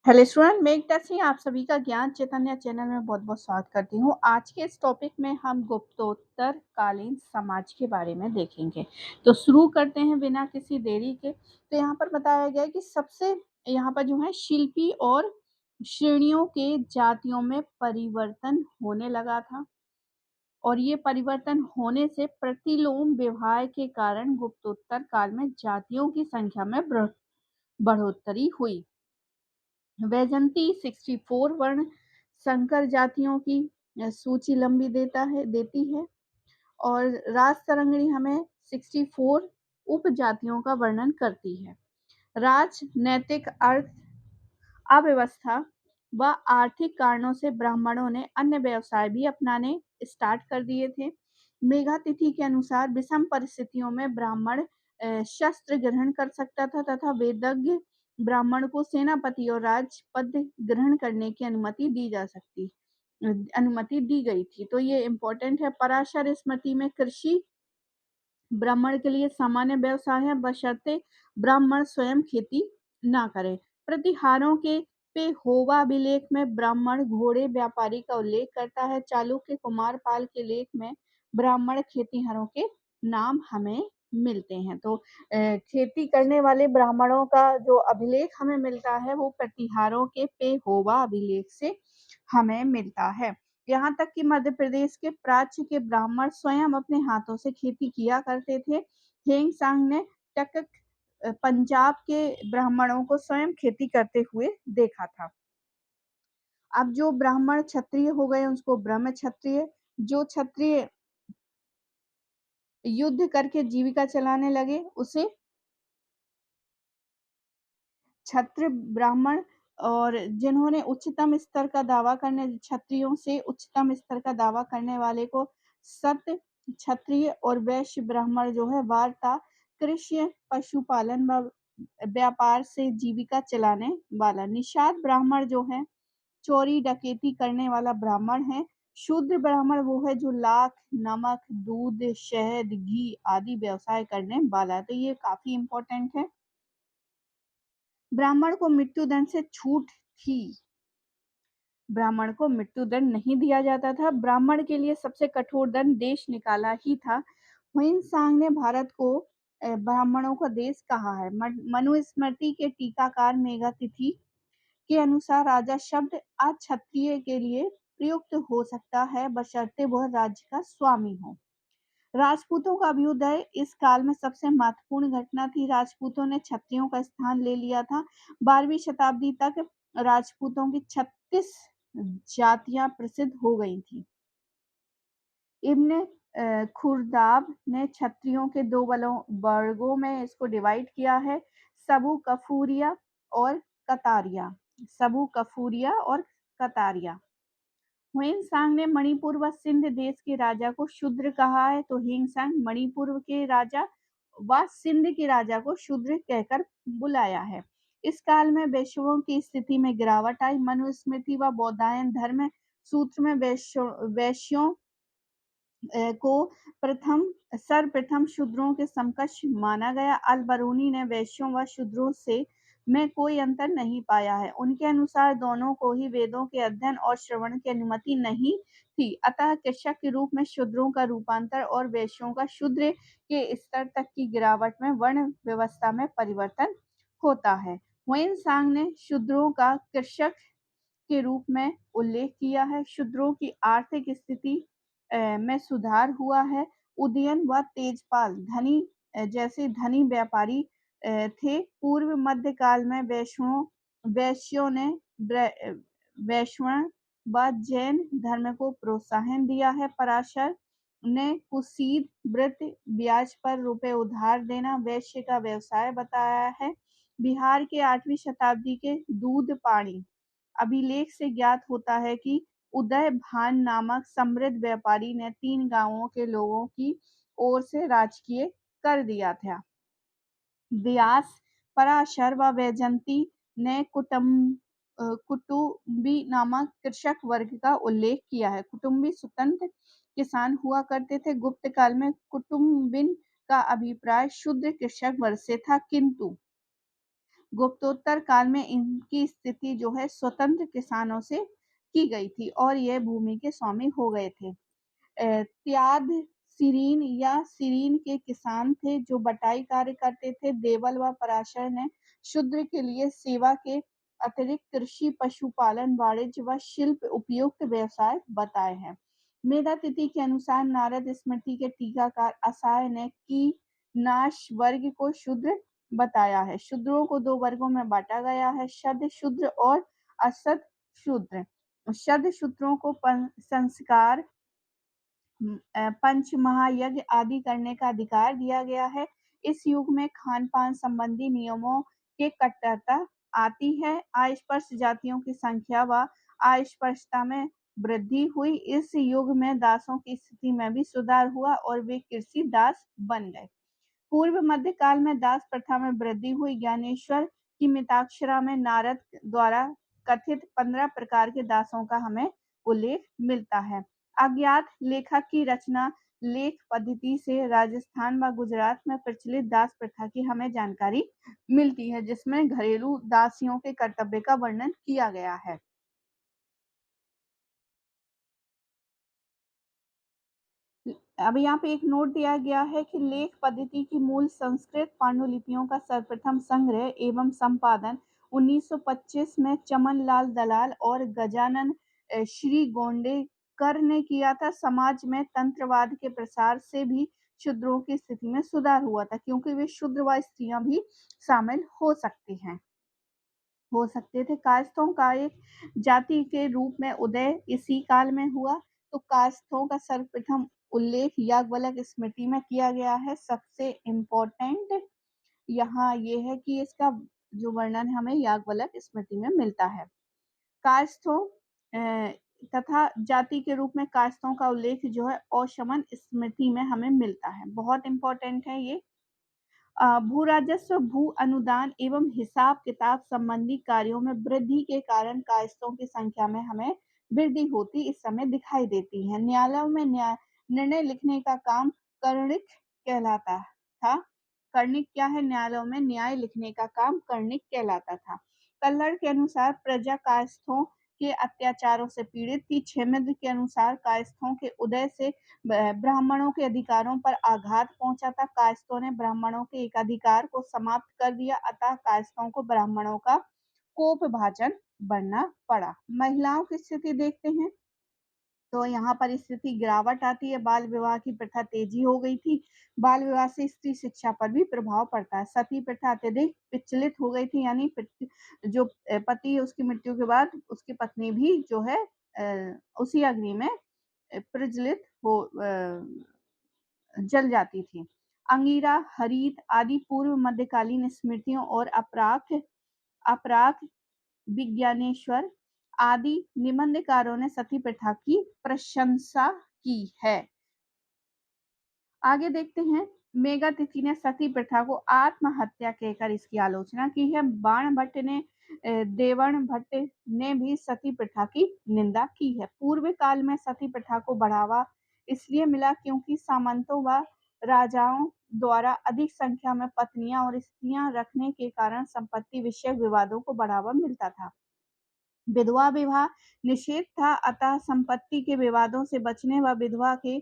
Hello student, मैं एकता सिंह आप सभी का ज्ञान चैतन्य चैनल में बहुत-बहुत स्वागत करती हूँ। आज के इस टॉपिक में हम गुप्तोत्तर कालीन समाज के बारे में देखेंगे। तो शुरू करते हैं बिना किसी देरी के। तो यहाँ पर बताया गया है कि सबसे यहाँ पर जो है शिल्पी और श्रेणियों के जातियों में परिवर्तन होने लगा था और ये परिवर्तन होने से प्रतिलोम विवाह के कारण गुप्तोत्तर काल में जातियों की संख्या में बढ़ोतरी हुई। वैजंती 64 वर्ण संकर जातियों की सूची लंबी देती है और राजतरंगिणी हमें 64 उपजातियों का वर्णन करती है। राजनैतिक अर्थ अव्यवस्था व आर्थिक कारणों से ब्राह्मणों ने अन्य व्यवसाय भी अपनाने स्टार्ट कर दिए थे। मेघातिथि के अनुसार विषम परिस्थितियों में ब्राह्मण शस्त्र ग्रहण कर सकता था तथा वेदज्ञ ब्राह्मण को सेनापति और राजपद ग्रहण करने की अनुमति दी गई थी। तो ये इम्पोर्टेंट है। पराशर स्मृति में कृषि ब्राह्मण के लिए सामान्य व्यवसाय है बशर्ते ब्राह्मण स्वयं खेती ना करें। प्रतिहारों के पेहोवा अभिलेख में ब्राह्मण घोड़े व्यापारी का उल्लेख करता है। चालुक्य कुमारपाल के लेख में ब्राह्मण खेतीहरों के नाम हमें मिलते हैं। तो खेती करने वाले ब्राह्मणों का जो अभिलेख हमें मिलता है वो प्रतिहारों के पेहोवा अभिलेख से हमें मिलता है। यहाँ तक कि मध्य प्रदेश के प्राच्य के ब्राह्मण स्वयं अपने हाथों से खेती किया करते थे। हेंगसांग ने टकक पंजाब के ब्राह्मणों को स्वयं खेती करते हुए देखा था। अब जो ब्राह्मण क्षत्रिय हो गए उसको ब्रह्म क्षत्रिय, जो क्षत्रिय युद्ध करके जीविका चलाने लगे उसे क्षत्रिय ब्राह्मण, और जिन्होंने उच्चतम स्तर का दावा करने क्षत्रियों से उच्चतम स्तर का दावा करने वाले को सत क्षत्रिय और वैश्य ब्राह्मण जो है वार्ता कृषि पशुपालन व व्यापार से जीविका चलाने वाला। निषाद ब्राह्मण जो है चोरी डकैती करने वाला ब्राह्मण है। शूद्र ब्राह्मण वो है जो लाख नमक दूध शहद घी आदि व्यवसाय करने वाला है। तो ये काफी इंपॉर्टेंट है। ब्राह्मण को मृत्युदंड से छूट थी। ब्राह्मण को मृत्युदंड नहीं दिया जाता था। ब्राह्मण के लिए सबसे कठोर दंड देश निकाला ही था। ह्वेनसांग ने भारत को ब्राह्मणों का देश कहा है। मनुस्मृति के टीकाकार मेघातिथि के अनुसार राजा शब्द अक्षत्रिय के लिए प्रयुक्त हो सकता है बशर्ते वह राज्य का स्वामी हो। राजपूतों का अभ्युदय इस काल में सबसे महत्वपूर्ण घटना थी। राजपूतों ने क्षत्रियों का स्थान ले लिया था। 12वीं शताब्दी तक राजपूतों की 36 जातियां प्रसिद्ध हो गई थी। इब्न खुर्दाब ने क्षत्रियों के दो वर्गों में इसको डिवाइड किया है, सबू कफूरिया और कतारिया। सबू कफूरिया और कतारिया। ह्वेनसांग ने मणिपुर व सिंध देश के राजा को शूद्र कहा है। तो ह्वेनसांग मणिपुर के राजा व सिंध के राजा को शूद्र कहकर बुलाया है। इस काल में वैश्यों की स्थिति में गिरावट आई। मनुस्मृति व बौद्धायन धर्म सूत्र में वैश्यों को सर्वप्रथम शूद्रों के समकक्ष माना गया। अल बरूनी ने वैश्यों व शूद्रों से में कोई अंतर नहीं पाया है। उनके अनुसार दोनों को ही वेदों के अध्ययन और श्रवण की अनुमति नहीं थी। अतः कृषक के रूप में शूद्रों का रूपांतर और वैश्यों का शूद्र के स्तर तक की गिरावट में वर्ण व्यवस्था में परिवर्तन होता है। ह्वेनसांग ने शूद्रों का कृषक के रूप में उल्लेख किया है। शूद्रों की आर्थिक स्थिति में सुधार हुआ है। उदयन व तेजपाल जैसे धनी व्यापारी थे। पूर्व मध्यकाल में वैश्यों ने वैष्णव व जैन धर्म को प्रोत्साहन दिया है। पराशर ने कुसीद व्रत ब्याज पर रुपए उधार देना वैश्य का व्यवसाय बताया है। बिहार के 8वीं शताब्दी के दूध पानी अभिलेख से ज्ञात होता है कि उदय भान नामक समृद्ध व्यापारी ने 3 गांवों के लोगों की ओर से राजकीय कर दिया था। व्यास, पराशर व वैजयंती ने कुटुंबी नामक कृषक वर्ग का उल्लेख किया है। कुटुंबी स्वतंत्र किसान हुआ करते थे। गुप्त काल में कुटुंबिन का अभिप्राय शूद्र कृषक वर्ग से था, किंतु गुप्तोत्तर काल में इनकी स्थिति जो है स्वतंत्र किसानों से की गई थी और यह भूमि के स्वामी हो गए थे। त्याद सिरीन या सिरीन के किसान थे जो बटाई कार्य करते थे। देवल व पराशर ने शूद्र के लिए सेवा के अतिरिक्त कृषि, पशुपालन, वाणिज्य व शिल्प उपयुक्त व्यवसाय बताए हैं। मेधा तिथि के अनुसार नारद स्मृति के टीकाकार असाय ने की नाश वर्ग को शूद्र बताया है। शूद्रों को दो वर्गों में बांटा गया है, शद्द शूद्र और असद शूद्र। शद्द शूद्रों को संस्कार, पंच महायज्ञ आदि करने का अधिकार दिया गया है। इस युग में खान-पान संबंधी नियमों के कट्टरता आती है। अस्पृश जातियों की संख्या व अस्पृश्यता में वृद्धि हुई। इस युग में दासों की स्थिति में भी सुधार हुआ और वे कृषि दास बन गए। पूर्व मध्य काल में दास प्रथा में वृद्धि हुई। ज्ञानेश्वर की मिताक्षरा में नारद द्वारा कथित 15 प्रकार के दासों का हमें उल्लेख मिलता है। अज्ञात लेखक की रचना लेख पद्धति से राजस्थान व गुजरात में प्रचलित दास प्रथा की हमें जानकारी मिलती है, जिसमें घरेलू दासियों के कर्तव्य का वर्णन किया गया है। अब यहाँ पे एक नोट दिया गया है कि लेख पद्धति की मूल संस्कृत पांडुलिपियों का सर्वप्रथम संग्रह एवं संपादन 1925 में चमन लाल दलाल और गजानन श्री गोंडेकर ने किया था। समाज में तंत्रवाद के प्रसार से भी शूद्रों की स्थिति में सुधार हुआ था, क्योंकि वे शूद्र व स्त्रियां भी शामिल हो सकते थे। कायस्थों का एक जाति के रूप में उदय इसी काल में हुआ। तो कायस्थों का सर्वप्रथम उल्लेख याज्ञवल्क स्मृति में किया गया है। सबसे इम्पोर्टेंट यहाँ ये है कि इसका जो वर्णन हमें याज्ञवल्क स्मृति में मिलता है। कायस्थों तथा जाति के रूप में कायस्थों का उल्लेख जो है औशमन स्मृति में हमें मिलता है। बहुत इंपॉर्टेंट है ये। भू राजस्व, भू अनुदान एवं हिसाब किताब संबंधी कार्यों में वृद्धि के कारण कायस्थों की संख्या में हमें वृद्धि होती इस समय दिखाई देती है। न्यायालयों में निर्णय लिखने का काम कर्णिक कहलाता था। कर्णिक क्या है? न्यायालयों में न्याय लिखने का काम कर्णिक कहलाता था। कल्हड़ के अनुसार प्रजा कायस्थों के अत्याचारों से पीड़ित थी। छेमेन्द्र के अनुसार कायस्थों के उदय से ब्राह्मणों के अधिकारों पर आघात पहुंचा था। कायस्थों ने ब्राह्मणों के एक अधिकार को समाप्त कर दिया, अतः कायस्थों को ब्राह्मणों का कोपभाजन बनना पड़ा। महिलाओं की स्थिति देखते हैं तो यहाँ पर स्थिति गिरावट आती है। बाल विवाह की प्रथा तेजी हो गई थी। बाल विवाह से स्त्री शिक्षा पर भी प्रभाव पड़ता है। सती प्रथा अत्यधिक विचलित हो गई थी, यानी जो पति है उसकी मृत्यु के बाद उसकी पत्नी भी जो है उसी अग्नि में प्रज्वलित हो जल जाती थी। अंगिरा, हरित आदि पूर्व मध्यकालीन स्मृतियों और अपराक विज्ञानेश्वर आदि निबंधकारों ने सती प्रथा की प्रशंसा की है। आगे देखते हैं। मेघातिथि ने सती प्रथा को आत्महत्या कहकर इसकी आलोचना की है। बाण भट्ट ने देवर्ण भट्ट ने भी सती प्रथा की निंदा की है। पूर्व काल में सती प्रथा को बढ़ावा इसलिए मिला क्योंकि सामंतों व राजाओं द्वारा अधिक संख्या में पत्नियां और स्त्रियां रखने के कारण संपत्ति विषयक विवादों को बढ़ावा मिलता था। विधवा विवाह निषेध था, अतः संपत्ति के विवादों से बचने व विधवा के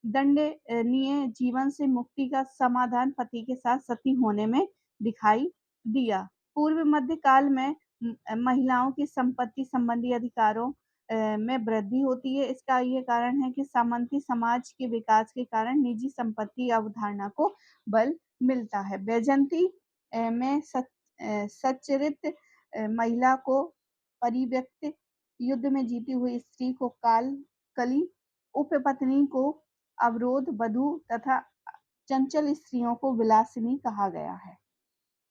दंडनीय जीवन से मुक्ति का समाधान पति के साथ सती होने में दिखाई दिया। पूर्व मध्य काल में महिलाओं की संपत्ति संबंधी अधिकारों में वृद्धि होती है। इसका ये कारण है कि सामंती समाज के विकास के कारण निजी संपत्ति अवधारणा को बल मिलता है। वैजयंती में सच्चरित्र महिला को परिव्यक्त, युद्ध में जीती हुई स्त्री को कली, उपपत्नी को अवरोध वधू तथा चंचल स्त्रियों को विलासिनी कहा गया है।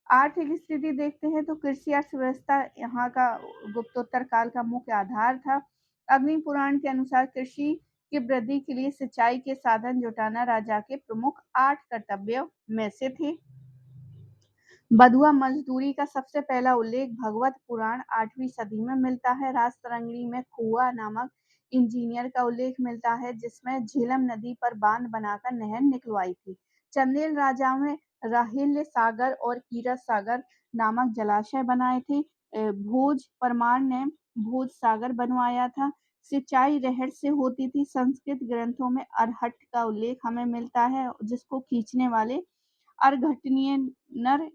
आर्थिक स्थिति देखते हैं तो कृषि अर्थव्यवस्था यहाँ का गुप्तोत्तर काल का मुख्य आधार था। अग्नि पुराण के अनुसार कृषि की वृद्धि के लिए सिंचाई के साधन जुटाना राजा के प्रमुख 8 कर्तव्यों में से थे। बधुआ मजदूरी का सबसे पहला उल्लेख भगवत पुराण 8वीं सदी में मिलता है। राजतरंगिणी में कुआ नामक इंजीनियर का उल्लेख मिलता है, जिसमें झेलम नदी पर बांध बनाकर नहर निकलवाई थी। चंदेल राजाओं में राहिल्य सागर और कीरत सागर नामक जलाशय बनाए थे। भोज परमार ने भोज सागर बनवाया था। सिंचाई रहर से होती थी। संस्कृत ग्रंथों में अरहट का उल्लेख हमें मिलता है, जिसको खींचने वाले अर्घटनीय नर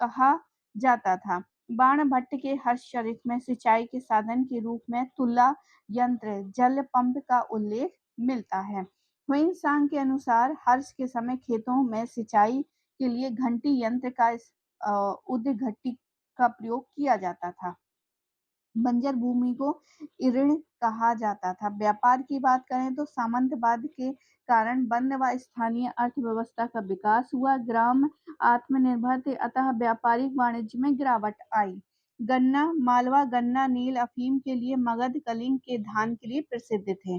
कहा जाता था। बाणभट्ट के हर्षचरित में सिंचाई के साधन के रूप में तुला यंत्र जल पंप का उल्लेख मिलता है। ह्वेन-सांग के अनुसार हर्ष के समय खेतों में सिंचाई के लिए घंटी यंत्र का उद्घट्टी का प्रयोग किया जाता था। बंजर भूमि को इऋण कहा जाता था। व्यापार की बात करें तो सामंतवाद के कारण वन व स्थानीय अर्थव्यवस्था का विकास हुआ। ग्राम आत्मनिर्भर थे, अतः व्यापारिक वाणिज्य में गिरावट आई। गन्ना, मालवा गन्ना, नील अफीम के लिए, मगध कलिंग के धान के लिए प्रसिद्ध थे।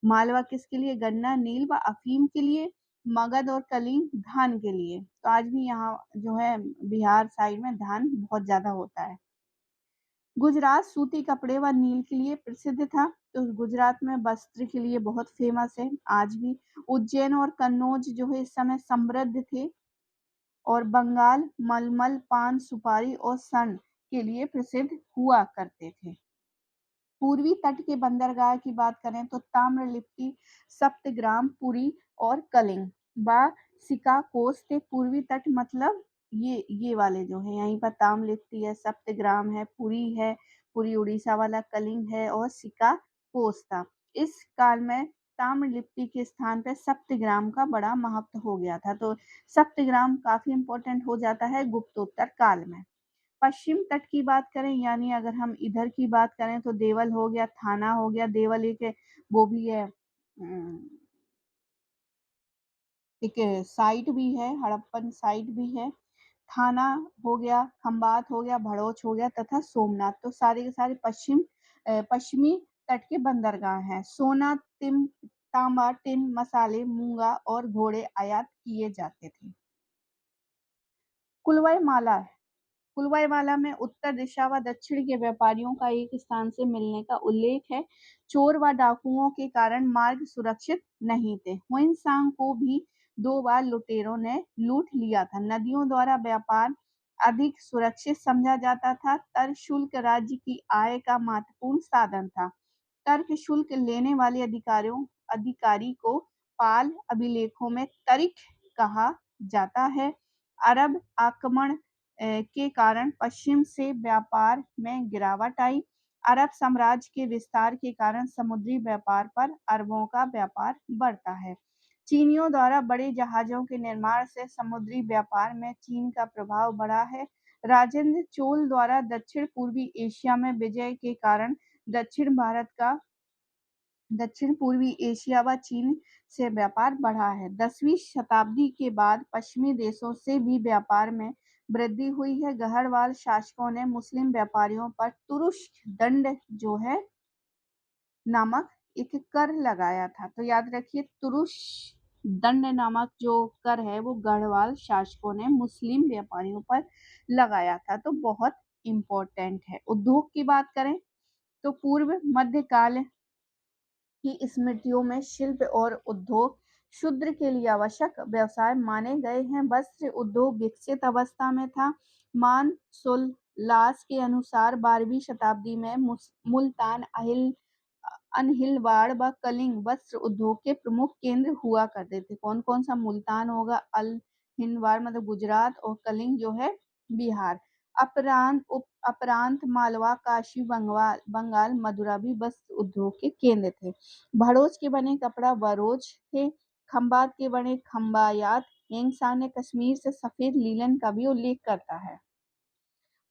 मालवा किसके लिए? गन्ना, नील व अफीम के लिए। मगध और कलिंग धान के लिए। तो आज भी यहाँ जो है बिहार साइड में धान बहुत ज्यादा होता है। गुजरात सूती कपड़े व नील के लिए प्रसिद्ध था। तो गुजरात में वस्त्र के लिए बहुत फेमस है आज भी। उज्जैन और कन्नौज जो है इस समय समृद्ध थे। और बंगाल मलमल, पान, सुपारी और सन के लिए प्रसिद्ध हुआ करते थे। पूर्वी तट के बंदरगाह की बात करें तो ताम्रलिप्ति, सप्तग्राम, पुरी और कलिंग व सिकाकोस थे। पूर्वी तट मतलब ये वाले जो है, यहीं पर ताम्रलिप्ति है, सप्तग्राम है, पुरी उड़ीसा वाला, कलिंग है और सिकाकोस था। इस काल में ताम्रलिप्ति के स्थान पर सप्तग्राम का बड़ा महत्व हो गया था। तो सप्तग्राम काफी इंपॉर्टेंट हो जाता है गुप्तोत्तर काल में। पश्चिम तट की बात करें, यानी अगर हम इधर की बात करें तो देवल हो गया, थाना हो गया। देवल एक वो भी है, एक साइट भी है, हड़प्पन साइट भी है। थाना हो गया, खंबात हो गया, भड़ोच हो गया तथा सोमनाथ। तो सारे के सारे पश्चिमी तट के बंदरगाह हैं। सोना, तांबा, टिन, मसाले, मूंगा और घोड़े आयात किए जाते थे। कुलवई माला, कुलवाईवाला में उत्तर दिशा व दक्षिण के व्यापारियों का एक स्थान से मिलने का उल्लेख है। चोर व डाकुओं के कारण मार्ग सुरक्षित नहीं थे। हुइनसांग को भी 2 बार लुटेरों ने लूट लिया था। नदियों द्वारा व्यापार अधिक सुरक्षित समझा जाता था। कर शुल्क राज्य की आय का महत्वपूर्ण साधन था। कर शुल्क लेने वाले अधिकारी को पाल अभिलेखों में तरिक कहा जाता है। अरब आक्रमण के कारण पश्चिम से व्यापार में गिरावट आई। अरब साम्राज्य के विस्तार के कारण समुद्री व्यापार पर अरबों का व्यापार बढ़ता है। चीनियों द्वारा बड़े जहाजों के निर्माण से समुद्री व्यापार में चीन का प्रभाव बढ़ा है। राजेंद्र चोल द्वारा दक्षिण पूर्वी एशिया में विजय के कारण दक्षिण पूर्वी एशिया व चीन से व्यापार बढ़ा है। 10वीं शताब्दी के बाद पश्चिमी देशों से भी व्यापार में वृद्धि हुई है। गहरवाल शासकों ने मुस्लिम व्यापारियों पर तुरुष्क दंड जो है नामक एक कर लगाया था। तो याद रखिए, तुरुष्क दंड नामक जो कर है वो गढ़वाल शासकों ने मुस्लिम व्यापारियों पर लगाया था। तो बहुत इम्पोर्टेंट है। उद्योग की बात करें तो पूर्व मध्यकाल की स्मृतियों में शिल्प और उद्योग शूद्र के लिए आवश्यक व्यवसाय माने गए हैं। वस्त्र उद्योग विकसित अवस्था में था। मान सोल्लास के अनुसार 12वीं शताब्दी में मुल्तान, अनहिलवाड़ व कलिंग वस्त्र उद्योग के प्रमुख केंद्र हुआ करते थे। कौन कौन सा? मुल्तान होगा, हिंदवाड़ मतलब गुजरात, और कलिंग जो है बिहार। अपरांत मालवा, काशी, बंगाल, मदुरा भी वस्त्र उद्योग के केंद्र थे। भड़ोच के बने कपड़ा वरोच थे। खंबात के बने खंबायात। हेंगसांग ने कश्मीर से सफेद लीलन का भी उल्लेख करता है।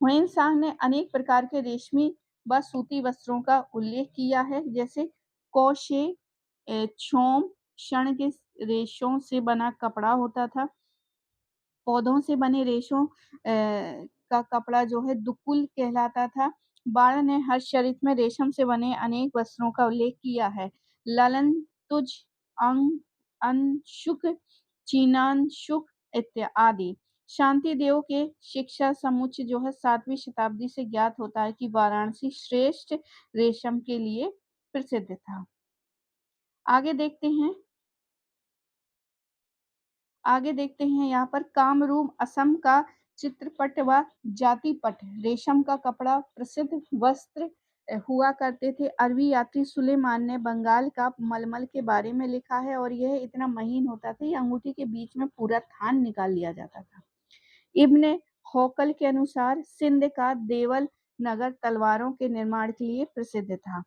ह्वेनसांग ने अनेक प्रकार के रेशमी व सूती वस्त्रों का उल्लेख किया है, जैसे कोशे, छोम, शण के रेशों से बना कपड़ा होता था। पौधों से बने रेशों का कपड़ा जो है दुकुल कहलाता था। बाण ने हर्षचरित में रेशम से बने अनेक वस्त्रों का उल्लेख किया है। ललन, तुज, अंग, अंशुक, चीनांशुक इत्यादि। शांति देव के शिक्षा समुच्चय जो है 7वीं शताब्दी से ज्ञात होता है कि वाराणसी श्रेष्ठ रेशम के लिए प्रसिद्ध था। आगे देखते हैं यहाँ पर कामरूप असम का चित्रपट व जातिपट रेशम का कपड़ा प्रसिद्ध वस्त्र हुआ करते थे। अरबी यात्री सुलेमान ने बंगाल का मलमल के बारे में लिखा है और यह इतना महीन होता था, ये अंगूठी के बीच में पूरा थान निकाल लिया जाता था। इब्न हौकल के अनुसार सिंध का देवल नगर तलवारों के निर्माण के लिए प्रसिद्ध था।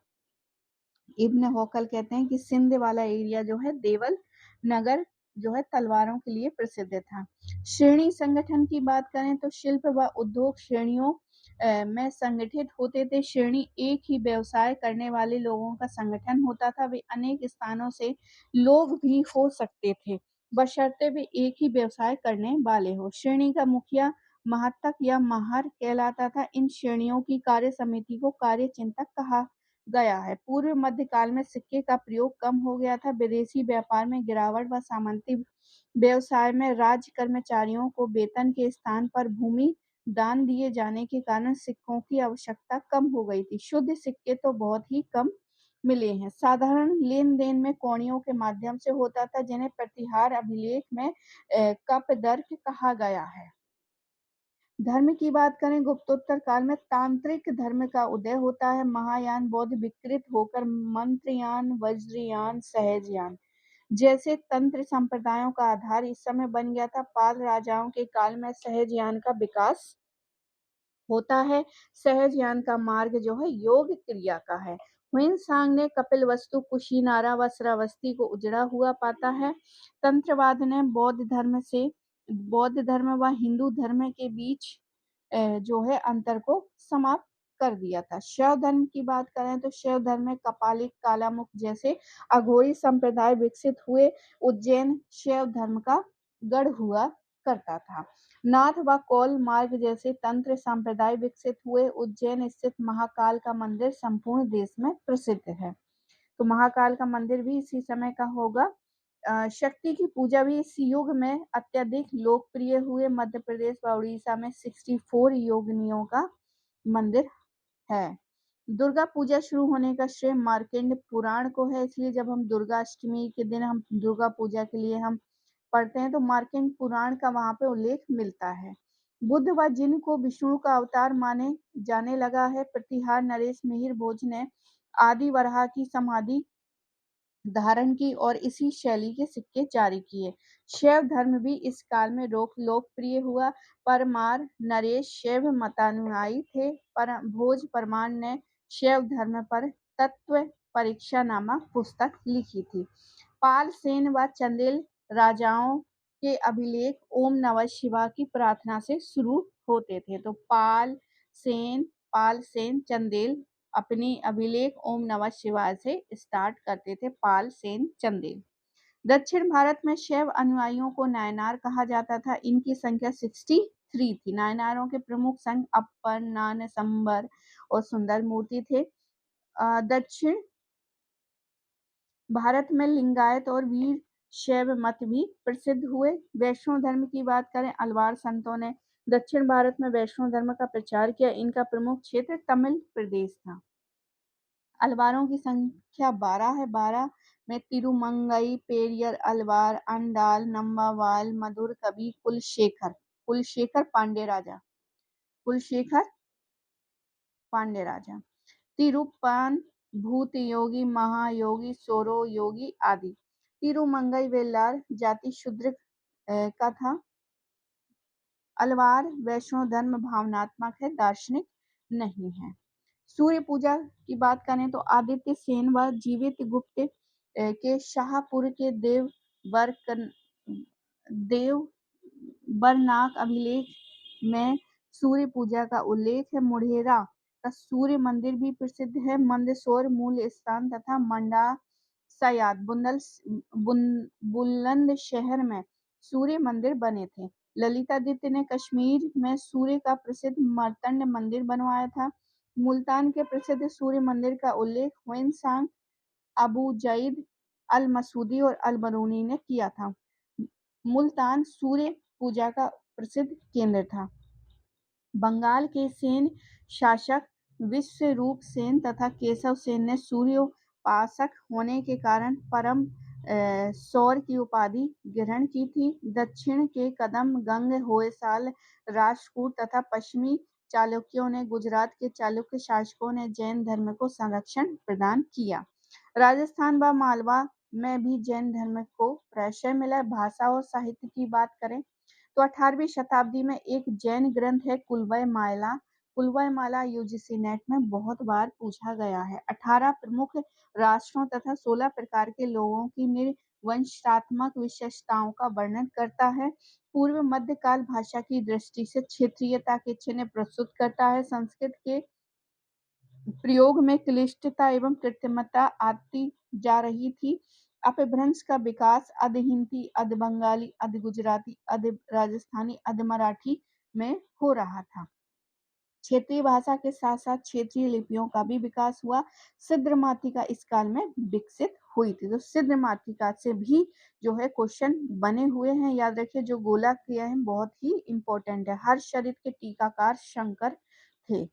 इब्न हौकल कहते हैं कि सिंध वाला एरिया जो है देवल नगर जो है तलवारों के लिए प्रसिद्ध था। श्रेणी संगठन की बात करें तो शिल्प व उद्योग श्रेणियों में संगठित होते थे। श्रेणी एक ही व्यवसाय करने वाले लोगों का संगठन होता था। वे अनेक स्थानों से लोग भी हो सकते थे, बशर्ते वे एक ही व्यवसाय करने वाले हो। श्रेणी का मुखिया महातक या महार कहलाता था। इन श्रेणियों की कार्य समिति को कार्य चिंतक कहा गया है। पूर्व मध्यकाल में सिक्के का प्रयोग कम हो गया था। विदेशी व्यापार में गिरावट व सामंती व्यवसाय में राज्य कर्मचारियों को वेतन के स्थान पर भूमि दान दिए जाने के कारण सिक्कों की आवश्यकता कम हो गई थी। शुद्ध सिक्के तो बहुत ही कम मिले हैं। साधारण लेन देन में कौड़ियों के माध्यम से होता था, जिन्हें प्रतिहार अभिलेख में कपदर्क कहा गया है। धर्म की बात करें, गुप्तोत्तर काल में तांत्रिक धर्म का उदय होता है। महायान बौद्ध विकृत होकर मंत्रयान, वज्रयान, सहजयान जैसे तंत्र संप्रदायों का आधार इस समय बन गया था। पाल राजाओं के काल में सहजयान का विकास होता है। सहजयान का मार्ग जो है योग क्रिया का है। हुइनसांग ने कपिलवस्तु, कुशीनारा व श्रावस्ती को उजड़ा हुआ पाता है। तंत्रवाद ने बौद्ध धर्म व हिंदू धर्म के बीच जो है अंतर को समाप्त कर दिया था। शैव धर्म की बात करें तो शैव धर्म में कपालिक, कालामुख जैसे अघोरी संप्रदाय विकसित हुए। उज्जैन शैव धर्म का गढ़ हुआ करता था। नाथ व कौल मार्ग जैसे तंत्र संप्रदाय विकसित हुए। उज्जैन स्थित महाकाल का मंदिर संपूर्ण देश में प्रसिद्ध है। तो महाकाल का मंदिर भी इसी समय का होगा। शक्ति की पूजा भी इस युग में अत्यधिक लोकप्रिय हुए। मध्य प्रदेश व उड़ीसा में 64 योगिनियों का मंदिर है। दुर्गा पूजा शुरू होने का श्रेय मार्कंड पुराण को है, इसलिए जब हम दुर्गा अष्टमी के दिन हम दुर्गा पूजा के लिए हम पढ़ते हैं तो मार्कंड पुराण का वहां पे उल्लेख मिलता है। बुद्ध व जिन को विष्णु का अवतार माने जाने लगा है। प्रतिहार नरेश मिहिर भोज ने आदि वराह की समाधि धारण की और इसी शैली के सिक्के जारी किए। शैव धर्म भी इस काल में लोकप्रिय हुआ। परमार नरेश शैव मतानुयायी थे। भोज परमार ने शैव धर्म पर तत्व परीक्षा नामक पुस्तक लिखी थी। पाल सेन व चंदेल राजाओं के अभिलेख ओम नमः शिवाय की प्रार्थना से शुरू होते थे। तो पाल सेन चंदेल अपनी अभिलेख ओम नमः शिवाय से स्टार्ट करते थे। पाल सेन चंदेल। दक्षिण भारत में शैव अनुयायियों को नायनार कहा जाता था। इनकी संख्या 63 थी। नायनारों के प्रमुख संघ अप्पर, नानसंबर और सुंदर मूर्ति थे। दक्षिण भारत में लिंगायत और वीर शैव मत भी प्रसिद्ध हुए। वैष्णव धर्म की बात करें, अलवार संतों ने दक्षिण भारत में वैष्णव धर्म का प्रचार किया। इनका प्रमुख क्षेत्र तमिल प्रदेश था। अलवारों की संख्या 12 है। 12 में तिरुमंगई, पेरियर अलवार, अंडाल, नम्बावाल, मधुर कवि, कुलशेखर पांडे राजा, तिरुप्पान भूत योगी, महायोगी, सोरो योगी आदि। तिरुमंगई वेल्लार जाति शूद्र का था। अलवार वैष्णव धर्म भावनात्मक है, दार्शनिक नहीं है। सूर्य पूजा की बात करें तो आदित्य सेन व जीवित गुप्त के शाहपुर के देवबरनाक अभिलेख में सूर्य पूजा का उल्लेख है। मुढेरा का सूर्य मंदिर भी प्रसिद्ध है। मंदसौर मूल स्थान तथा मंडासयात बुलंदशहर में सूर्य मंदिर बने थे। ललितादित्य ने कश्मीर में सूर्य का प्रसिद्ध मार्तंड मंदिर बनवाया था। मुल्तान के प्रसिद्ध सूर्य मंदिर का उल्लेख हुइनसांग, अबू जईद अल मसूदी और अल बरूनी ने किया था। मुल्तान सूर्य पूजा का प्रसिद्ध केंद्र था। बंगाल के सेन शासक विश्वरूप सेन तथा केशव सेन ने सूर्योपासक होने के कारण परम सौर की उपाधि ग्रहण की थी। दक्षिण के कदम गंग होयसाल राष्ट्रकूट तथा पश्चिमी चालुक्यों ने गुजरात के चालुक्य शासकों ने जैन धर्म को संरक्षण प्रदान किया। राजस्थान व मालवा में भी जैन धर्म को प्रश्रय मिला। भाषा और साहित्य की बात करें तो 18वीं शताब्दी में एक जैन ग्रंथ है कुलवय माला। कुलवय माला यूजीसी नेट में बहुत बार पूछा गया है। 18 प्रमुख राष्ट्रों तथा 16 प्रकार के लोगों की निर्वंशात्मक विशेषताओं का वर्णन करता है। पूर्व मध्यकाल भाषा की दृष्टि से क्षेत्रीयता के चिन्ह प्रस्तुत करता है। संस्कृत के प्रयोग में क्लिष्टता एवं कृत्रिमता आती जा रही थी। अपभ्रंश का विकास अध हिंदी, अध बंगाली, अध गुजराती, अध राजस्थानी, अध मराठी में हो रहा था। क्षेत्रीय भाषा के साथ साथ क्षेत्रीय लिपियों का भी विकास हुआ। सिद्ध मातृका इस काल में विकसित हुई थी। तो सिद्ध मातृका से भी जो है क्वेश्चन बने हुए हैं। याद रखिए जो गोला क्रिया है बहुत ही इंपॉर्टेंट है। हर शरीर के टीकाकार शंकर थे।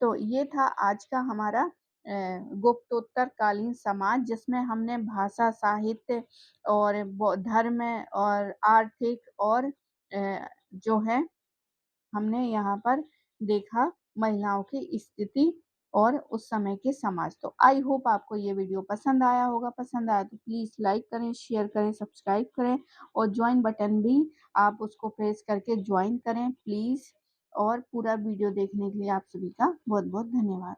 तो ये था आज का हमारा गुप्तोत्तर कालीन समाज, जिसमें हमने भाषा, साहित्य और धर्म और आर्थिक और जो है हमने यहाँ पर देखा महिलाओं की स्थिति और उस समय के समाज। तो आई होप आपको ये वीडियो पसंद आया होगा। पसंद आया तो प्लीज़ लाइक करें, शेयर करें, सब्सक्राइब करें और ज्वाइन बटन भी आप उसको प्रेस करके ज्वाइन करें प्लीज़। और पूरा वीडियो देखने के लिए आप सभी का बहुत बहुत धन्यवाद।